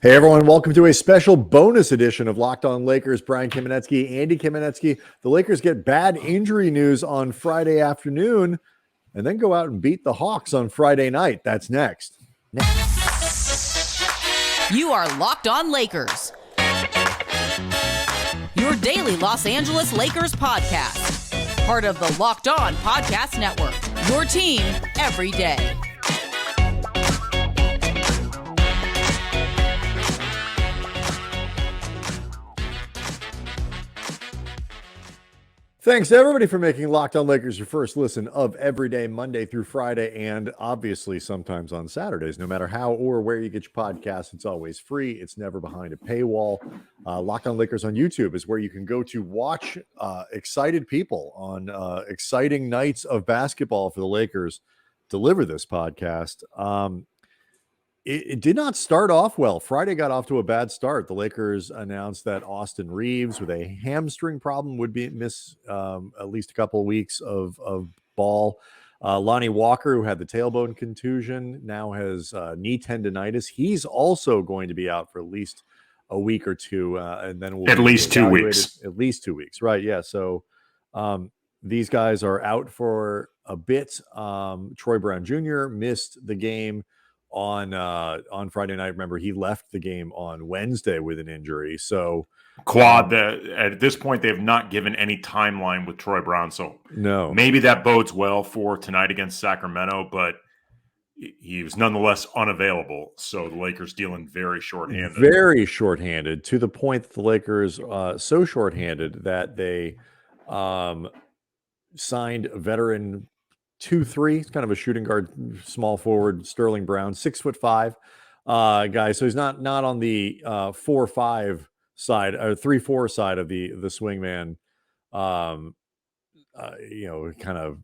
Hey everyone, welcome to a special bonus edition of Locked On Lakers. Brian Kamenetsky, Andy Kamenetsky. The Lakers get bad injury news on Friday afternoon and then go out and beat the Hawks on Friday night. That's next. You are Locked On Lakers, your daily Los Angeles Lakers podcast. Part of the Locked On Podcast Network, your team every day. Thanks to everybody for making Locked On Lakers your first listen of every day, Monday through Friday, and obviously sometimes on Saturdays. No matter how or where you get your podcasts, it's always free. It's never behind a paywall. Locked On Lakers on YouTube is where you can go to watch excited people on exciting nights of basketball for the Lakers deliver this podcast. It did not start off well. Friday got off to a bad start. The Lakers announced that Austin Reaves with a hamstring problem would miss at least a couple of weeks of ball. Lonnie Walker, who had the tailbone contusion, now has knee tendonitis. He's also going to be out for at least a week or two, and then we'll at least 2 weeks. At least 2 weeks, right? Yeah. So these guys are out for a bit. Troy Brown Jr. missed the game on Friday night. Remember, he left the game on Wednesday with an injury. So quad, at this point, they have not given any timeline with Troy Brown. So no, maybe that bodes well for tonight against Sacramento, but he was nonetheless unavailable. So the Lakers dealing very shorthanded. Very shorthanded, to the point that the Lakers so shorthanded that they signed a veteran 2-3. It's kind of a shooting guard, small forward, Sterling Brown, 6'5" guy. So he's not on the 4-5 side or 3-4 side of the swingman. Kind of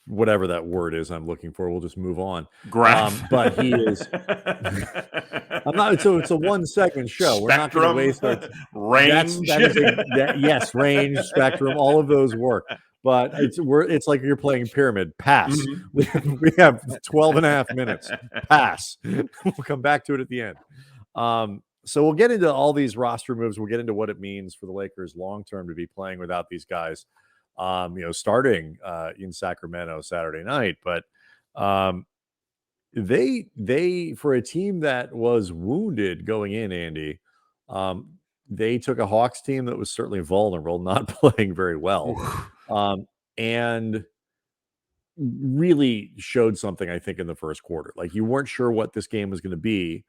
whatever that word is I'm looking for. We'll just move on. But he is. I'm not. So it's a 1 segment show. Spectrum, we're not going to waste our range. Yes, range, spectrum, all of those work. But it's like you're playing pyramid. Pass. Mm-hmm. We have 12 and a half minutes. Pass. We'll come back to it at the end. So we'll get into all these roster moves. We'll get into what it means for the Lakers long term to be playing without these guys. Starting in Sacramento Saturday night. But they for a team that was wounded going in, Andy, they took a Hawks team that was certainly vulnerable, not playing very well. And really showed something, I think, in the first quarter. Like, you weren't sure what this game was going to be.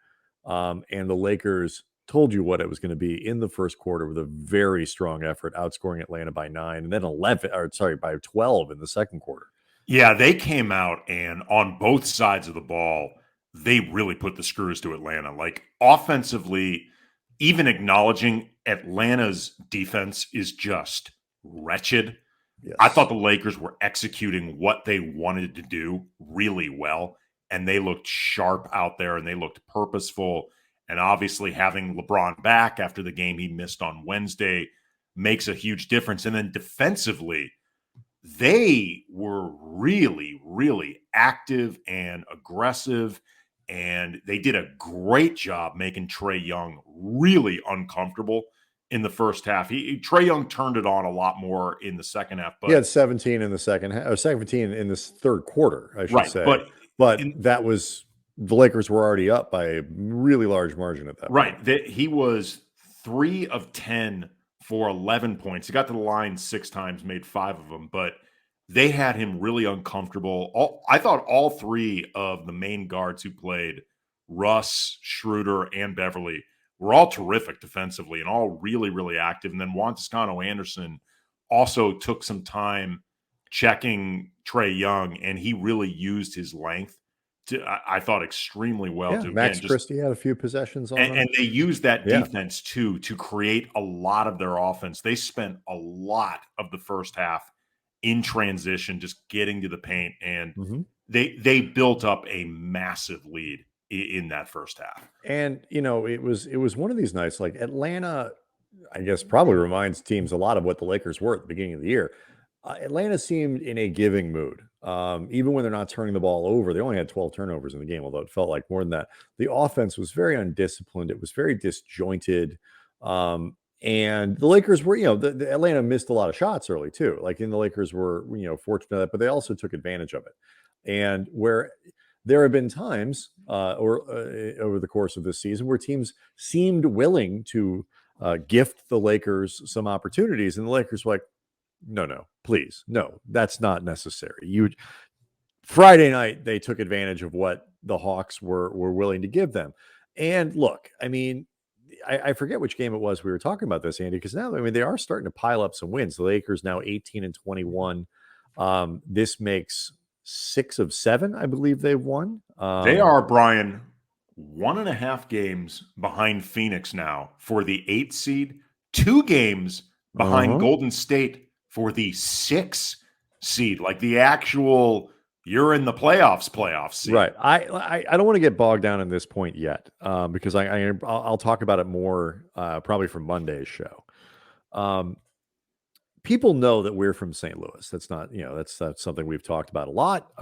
And the Lakers told you what it was going to be in the first quarter with a very strong effort, outscoring Atlanta by 9 and then by 12 in the second quarter. Yeah, they came out and on both sides of the ball, they really put the screws to Atlanta. Like, offensively, even acknowledging Atlanta's defense is just wretched. Yes. I thought the Lakers were executing what they wanted to do really well, and they looked sharp out there, and they looked purposeful. And obviously having LeBron back after the game he missed on Wednesday makes a huge difference. And then defensively, they were really, really active and aggressive, and they did a great job making Trae Young really uncomfortable in the first half. Trae Young turned it on a lot more in the second half. But he had 17 in the second half, or 17 in this third quarter, I should say. But that was, the Lakers were already up by a really large margin at that point. Right. He was 3 of 10 for 11 points. He got to the line 6 times, made 5 of them, but they had him really uncomfortable. I thought all 3 of the main guards who played, Russ, Schröder, and Beverly, were all terrific defensively and all really, really active. And then Juan Toscano-Anderson also took some time checking Trae Young, and he really used his length I thought extremely well. Yeah, Max Christie had a few possessions on him. And they used that defense too to create a lot of their offense. They spent a lot of the first half in transition, just getting to the paint, and they built up a massive lead in that first half. And it was one of these nights, like Atlanta, I guess, probably reminds teams a lot of what the Lakers were at the beginning of the year. Atlanta seemed in a giving mood. Even when they're not turning the ball over, they only had 12 turnovers in the game, although it felt like more than that. The offense was very undisciplined. It was very disjointed. And the Lakers were, the Atlanta missed a lot of shots early too. Like, and the Lakers were, fortunate, but they also took advantage of it. And where there have been times over the course of this season where teams seemed willing to gift the Lakers some opportunities, and the Lakers were like, no, please, no, that's not necessary. Friday night, they took advantage of what the Hawks were willing to give them. And look, I mean, I forget which game it was we were talking about this, Andy, because now, I mean, they are starting to pile up some wins. The Lakers now 18-21. This makes 6 of 7, I believe they've won. They are, Brian, 1.5 games behind Phoenix now for the 8th seed, 2 games behind Golden State for the 6th seed, like the actual you're in the playoffs seed. Right. I don't want to get bogged down in this point yet, because I'll talk about it more probably from Monday's show. People know that we're from St. Louis. That's not, that's something we've talked about a lot.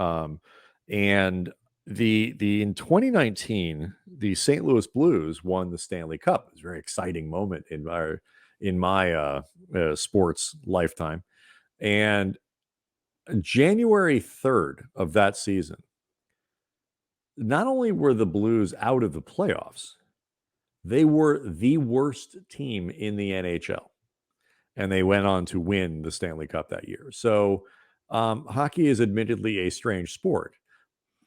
And in 2019, the St. Louis Blues won the Stanley Cup. It was a very exciting moment in my sports lifetime. And January 3rd of that season, not only were the Blues out of the playoffs, they were the worst team in the NHL. And they went on to win the Stanley Cup that year. So hockey is admittedly a strange sport.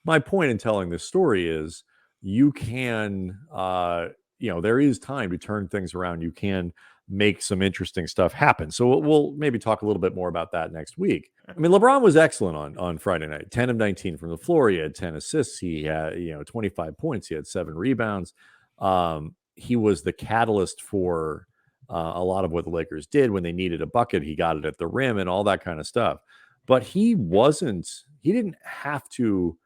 My point in telling this story is you can, there is time to turn things around. You can make some interesting stuff happen. So we'll maybe talk a little bit more about that next week. I mean, LeBron was excellent on Friday night. 10 of 19 from the floor. He had 10 assists. He had, 25 points. He had 7 rebounds. He was the catalyst for a lot of what the Lakers did when they needed a bucket. He got it at the rim and all that kind of stuff. But he didn't have to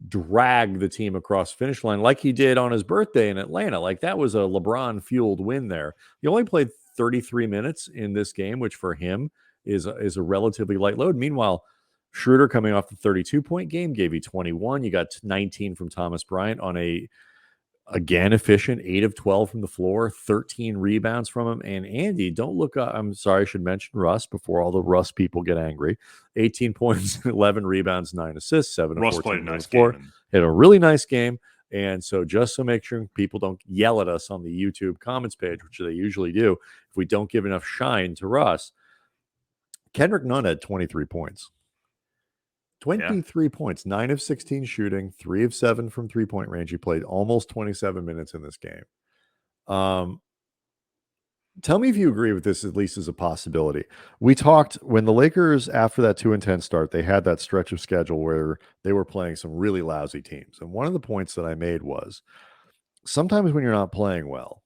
drag the team across the finish line like he did on his birthday in Atlanta. Like, that was a LeBron fueled win there. He only played 33 minutes in this game, which for him is a relatively light load. Meanwhile, Schröder, coming off the 32-point game, gave you 21. You got 19 from Thomas Bryant on again, efficient 8 of 12 from the floor, 13 rebounds from him. And Andy, don't look up. I'm sorry, I should mention Russ before all the Russ people get angry. 18 points, 11 rebounds, 9 assists, 7 of 14 Russ played a nice floor. game. Had a really nice game. And so just to make sure people don't yell at us on the YouTube comments page, which they usually do, if we don't give enough shine to Russ, Kendrick Nunn had 23 points. 23 points, 9 of 16 shooting, 3 of 7 from three-point range. He played almost 27 minutes in this game. Tell me if you agree with this, at least as a possibility. We talked when the Lakers, after that 2-10 start, they had that stretch of schedule where they were playing some really lousy teams. And one of the points that I made was sometimes when you're not playing well,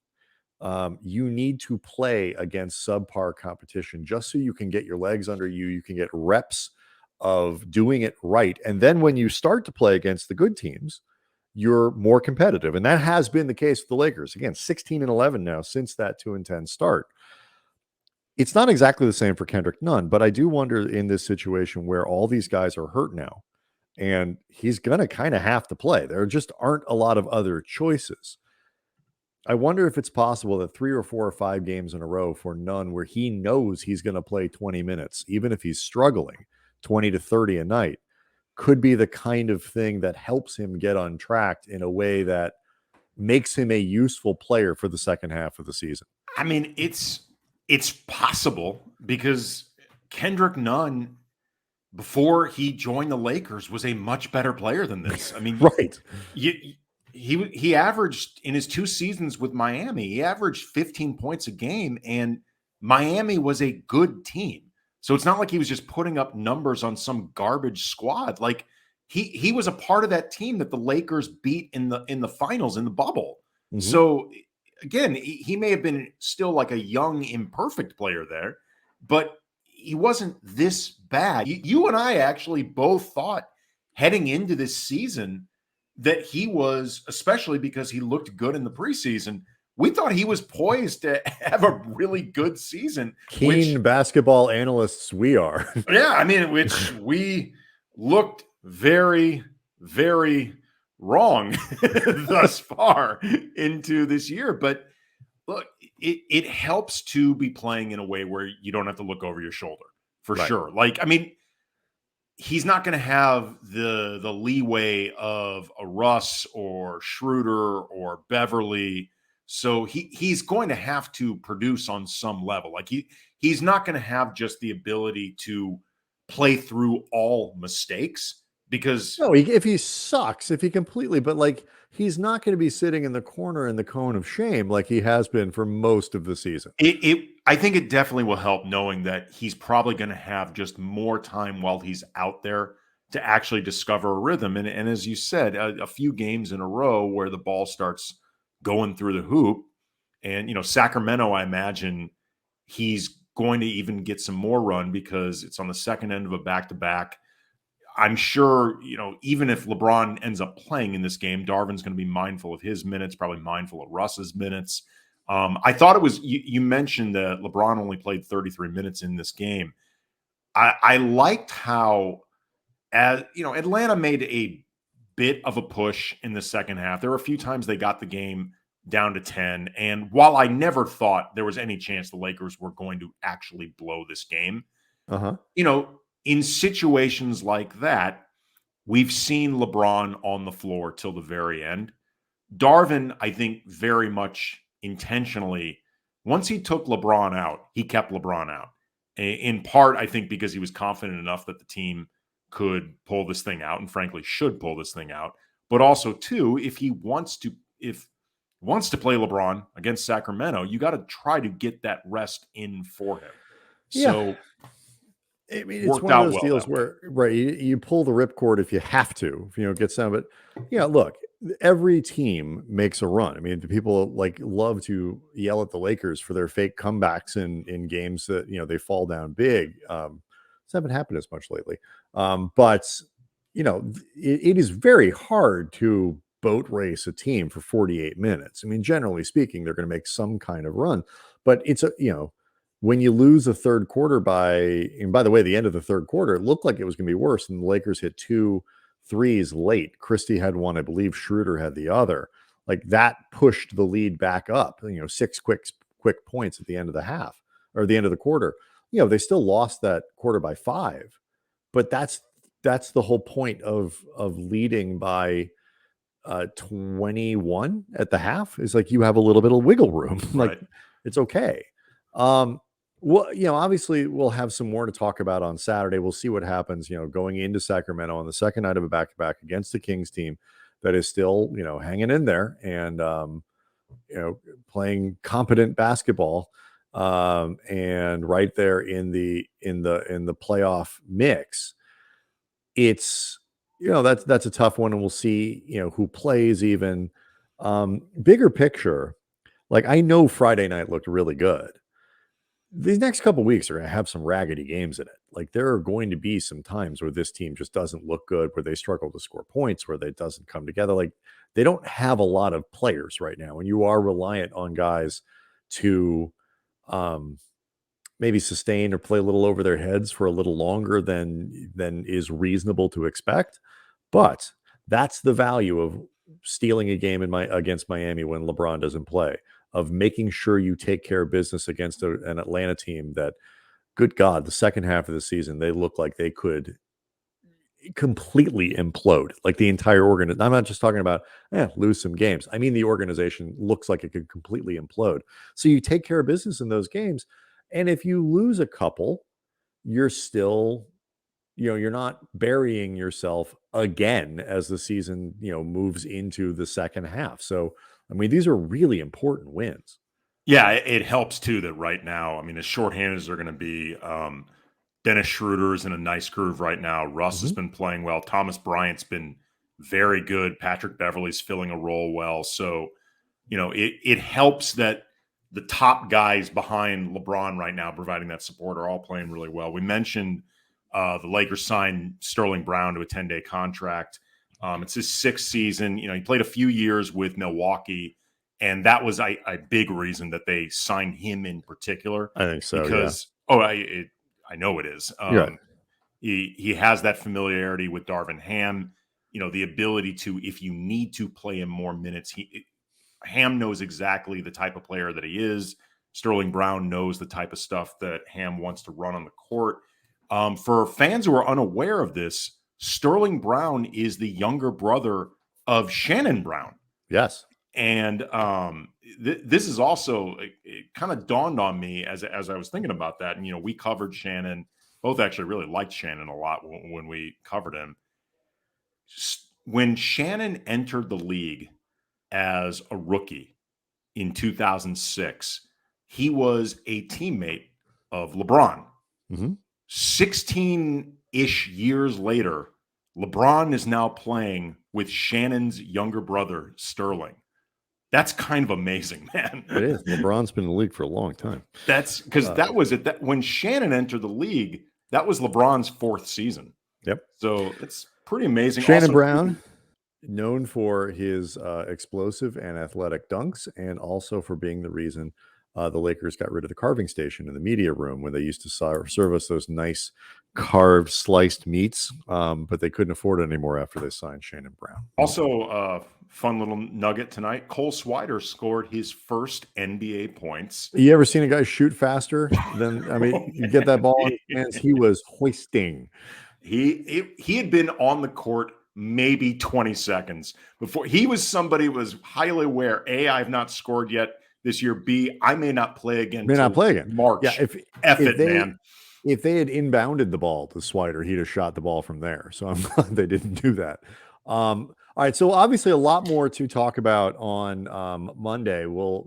you need to play against subpar competition just so you can get your legs under you. You can get reps of doing it right. And then when you start to play against the good teams, you're more competitive. And that has been the case with the Lakers. Again, 16-11 now since that 2-10 start. It's not exactly the same for Kendrick Nunn, but I do wonder in this situation where all these guys are hurt now and he's going to kind of have to play. There just aren't a lot of other choices. I wonder if it's possible that 3 or 4 or 5 games in a row for Nunn where he knows he's going to play 20 minutes, even if he's struggling, 20 to 30 a night, could be the kind of thing that helps him get untracked in a way that makes him a useful player for the second half of the season. I mean, it's possible because Kendrick Nunn, before he joined the Lakers, was a much better player than this. I mean, right. He averaged in his 2 seasons with Miami, he averaged 15 points a game, and Miami was a good team. So it's not like he was just putting up numbers on some garbage squad. Like he was a part of that team that the Lakers beat in the finals in the bubble. Mm-hmm. So again, he may have been still like a young, imperfect player there, but he wasn't this bad. You and I actually both thought heading into this season that he was, especially because he looked good in the preseason, we thought he was poised to have a really good season. Keen basketball analysts we are. Yeah, I mean, which we looked very, very wrong thus far into this year. But look, it helps to be playing in a way where you don't have to look over your shoulder for sure. Like, I mean, he's not going to have the leeway of a Russ or Schröder or Beverly. So he's going to have to produce on some level. Like he's not going to have just the ability to play through all mistakes because No, if he sucks, if he completely, but like he's not going to be sitting in the corner in the cone of shame like he has been for most of the season. I think it definitely will help knowing that he's probably going to have just more time while he's out there to actually discover a rhythm. And as you said, a few games in a row where the ball starts going through the hoop. And, Sacramento, I imagine he's going to even get some more run because it's on the second end of a back-to-back. I'm sure, even if LeBron ends up playing in this game, Darvin's going to be mindful of his minutes, probably mindful of Russ's minutes. I thought it was, you mentioned that LeBron only played 33 minutes in this game. I liked how, Atlanta made a bit of a push in the second half. There were a few times they got the game down to 10. And while I never thought there was any chance the Lakers were going to actually blow this game, in situations like that, we've seen LeBron on the floor till the very end. Darvin, I think, very much intentionally, once he took LeBron out, he kept LeBron out. In part, I think, because he was confident enough that the team could pull this thing out and frankly should pull this thing out. But also, too, if he wants to play LeBron against Sacramento, you got to try to get that rest in for him. Yeah. So I mean, it's one of those deals where, you pull the ripcord if you have to, get some. But yeah, look, every team makes a run. I mean, people love to yell at the Lakers for their fake comebacks in games that, they fall down big. It's haven't happened as much lately. But, it is very hard to boat race a team for 48 minutes. I mean, generally speaking, they're going to make some kind of run, but it's when you lose a third quarter and by the way, the end of the third quarter, it looked like it was going to be worse. And the Lakers hit 2 threes late. Christie had one, I believe Schröder had the other. Like that pushed the lead back up, 6 quick points at the end of the half or the end of the quarter. They still lost that quarter by 5, but that's the whole point of leading by 21 at the half is like you have a little bit of wiggle room. Like it's okay. Well, obviously we'll have some more to talk about on Saturday. We'll see what happens, going into Sacramento on the second night of a back-to-back against the Kings team that is still, hanging in there and, playing competent basketball, and right there in the playoff mix. It's, that's a tough one, and we'll see, who plays even. Bigger picture, like I know Friday night looked really good. These next couple of weeks are going to have some raggedy games in it. Like there are going to be some times where this team just doesn't look good, where they struggle to score points, where they doesn't come together. Like they don't have a lot of players right now, and you are reliant on guys to maybe sustain or play a little over their heads for a little longer than is reasonable to expect. But that's the value of stealing a game against Miami when LeBron doesn't play, of making sure you take care of business against an Atlanta team that, good God, the second half of the season, they look like they could completely implode. Like the entire organization. I'm not just talking about lose some games. I mean, the organization looks like it could completely implode. So you take care of business in those games. And if you lose a couple, you're still, you're not burying yourself again as the season, moves into the second half. So, I mean, these are really important wins. Yeah, it helps too that right now, I mean, as shorthanded as they're going to be, Dennis Schröder is in a nice groove right now. Russ has been playing well. Thomas Bryant's been very good. Patrick Beverley's filling a role well. So, it helps that the top guys behind LeBron right now providing that support are all playing really well. We mentioned the Lakers signed Sterling Brown to a 10-day contract. It's his 6th season. He played a few years with Milwaukee And that was a big reason that they signed him in particular. I think so, because, I know it is. Right. He has that familiarity with Darvin Ham, the ability to, if you need to play him more minutes, Ham knows exactly the type of player that he is. Sterling Brown knows the type of stuff that Ham wants to run on the court. For fans who are unaware of this, Sterling Brown is the younger brother of Shannon Brown. Yes. And this is also, it kind of dawned on me as I was thinking about that. And, we covered Shannon. Both actually really liked Shannon a lot when we covered him. When Shannon entered the league as a rookie in 2006, he was a teammate of LeBron. 16-ish years later, LeBron is now playing with Shannon's younger brother, Sterling. That's kind of amazing, man. It is. LeBron's been in the league for a long time. That's because that was it. That when Shannon entered the league, that was LeBron's 4th season. Yep. So it's pretty amazing. Shannon Also, Brown, known for his explosive and athletic dunks, and also for being the reason the Lakers got rid of the carving station in the media room when they used to serve us those nice carved sliced meats, but they couldn't afford it anymore after they signed Shannon Brown. Also, fun little nugget tonight. Cole Swider scored his first NBA points. You ever seen a guy shoot faster than, you get that ball in his hands, he was hoisting. He had been on the court maybe 20 seconds before. He was somebody who was highly aware, A, I've not scored yet this year. B, I may not play again. March. Yeah, man. If they had inbounded the ball to Swider, he'd have shot the ball from there. So I'm glad they didn't do that. All right, so obviously a lot more to talk about on Monday. We'll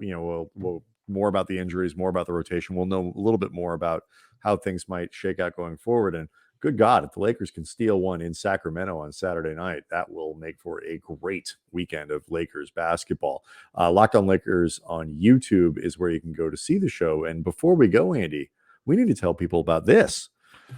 more about the injuries, more about the rotation. We'll know a little bit more about how things might shake out going forward. And good God, if the Lakers can steal one in Sacramento on Saturday night, that will make for a great weekend of Lakers basketball. Locked On Lakers on YouTube is where you can go to see the show. And before we go, Andy, we need to tell people about this.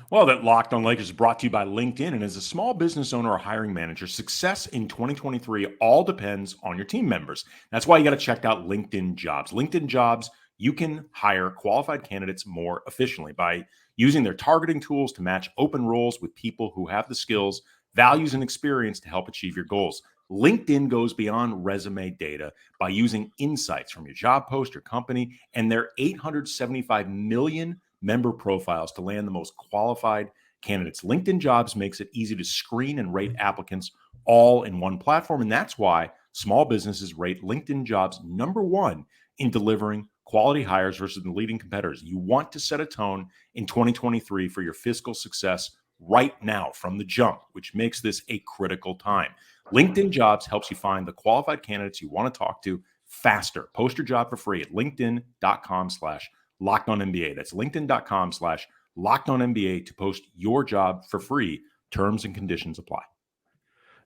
Well, that Locked On Lakers is brought to you by LinkedIn. And as a small business owner or hiring manager, success in 2023 all depends on your team members. That's why you got to check out LinkedIn Jobs. LinkedIn Jobs, you can hire qualified candidates more efficiently by using their targeting tools to match open roles with people who have the skills, values, and experience to help achieve your goals. LinkedIn goes beyond resume data by using insights from your job post, your company, and their 875 million member profiles to land the most qualified candidates. LinkedIn Jobs makes it easy to screen and rate applicants all in one platform. And that's why small businesses rate LinkedIn Jobs #1 in delivering quality hires versus the leading competitors. You want to set a tone in 2023 for your fiscal success right now from the jump, which makes this a critical time. LinkedIn Jobs helps you find the qualified candidates you want to talk to faster. Post your job for free at linkedin.com/LockedOnNBA. That's linkedin.com/LockedOnNBA to post your job for free. Terms and conditions apply.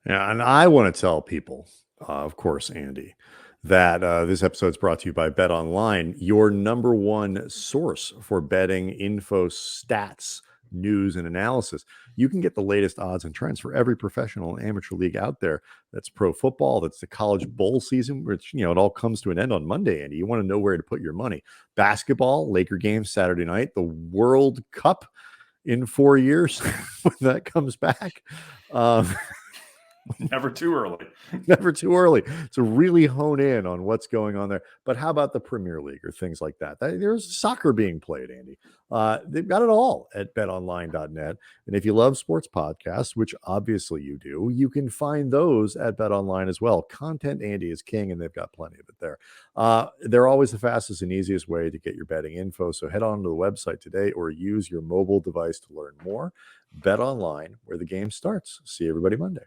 Yeah, and I want to tell people, of course, Andy, that this episode is brought to you by Bet Online, your #1 source for betting info, stats, news, and analysis. You can get the latest odds and trends for every professional and amateur league out there. That's pro football, that's the college bowl season, which, it all comes to an end on Monday, Andy. You want to know where to put your money. Basketball, Laker games Saturday night, the World Cup in 4 years when that comes back. Never too early. Never too early. So really hone in on what's going on there. But how about the Premier League or things like that? There's soccer being played, Andy. They've got it all at betonline.net. And if you love sports podcasts, which obviously you do, you can find those at BetOnline as well. Content, Andy, is king, and they've got plenty of it there. They're always the fastest and easiest way to get your betting info. So head on to the website today or use your mobile device to learn more. BetOnline, where the game starts. See everybody Monday.